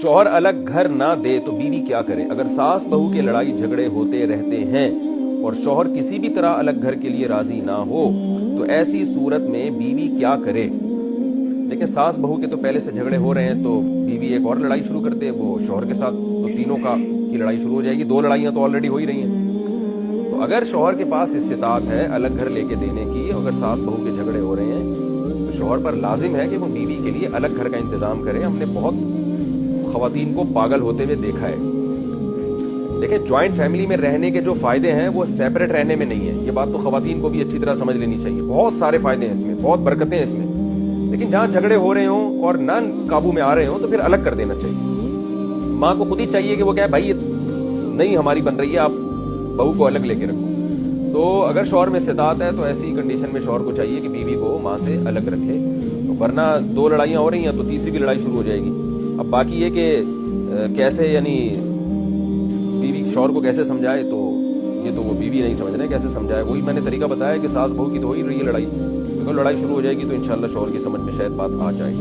शौहर अलग घर ना दे तो बीवी क्या करे। अगर सास बहू के लड़ाई झगड़े होते रहते हैं और शौहर किसी भी तरह अलग घर के लिए राजी ना हो तो ऐसी सूरत में बीवी क्या करे। लेकिन सास बहू के तो पहले से झगड़े हो रहे हैं तो बीवी एक और लड़ाई शुरू कर दे वो शौहर के साथ, तो तीनों की लड़ाई शुरू हो जाएगी। 2 लड़ाइयाँ तो ऑलरेडी हो ही रही हैं। तो अगर शौहर के पास इस्तिताअत है अलग घर लेके देने की, अगर सास बहू के झगड़े हो रहे हैं तो शौहर पर लाजिम है कि वो बीवी के लिए अलग घर का इंतज़ाम करे। हमने बहुत ख़वातीन को पागल होते हुए देखा है। देखिए, जॉइंट फैमिली में रहने के जो फ़ायदे हैं वो सेपरेट रहने में नहीं है। ये बात तो ख़वातीन को भी अच्छी तरह समझ लेनी चाहिए। बहुत सारे फ़ायदे हैं इसमें, बहुत बरकतें हैं इसमें। लेकिन जहाँ झगड़े हो रहे हों और ना काबू में आ रहे हों तो फिर अलग कर देना चाहिए। माँ को खुद ही चाहिए कि वो क्या है, भाई ये नहीं हमारी बन रही है, आप बहू को अलग लेके रखो। तो अगर शौहर में इस्तिताअत है तो ऐसी कंडीशन में शौहर को चाहिए कि बीवी को माँ से अलग रखे। तो वरना 2 लड़ाइयाँ हो रही हैं तो तीसरी भी लड़ाई शुरू हो जाएगी। अब बाकी ये कि कैसे, यानी बीवी शौहर को कैसे समझाए, तो ये तो वो बीवी नहीं समझ रहे कैसे समझाए। वही मैंने तरीका बताया कि सास बहू की तो हो ही रही है लड़ाई, तो लड़ाई शुरू हो जाएगी तो इंशाल्लाह शौहर की समझ में शायद बात आ जाए।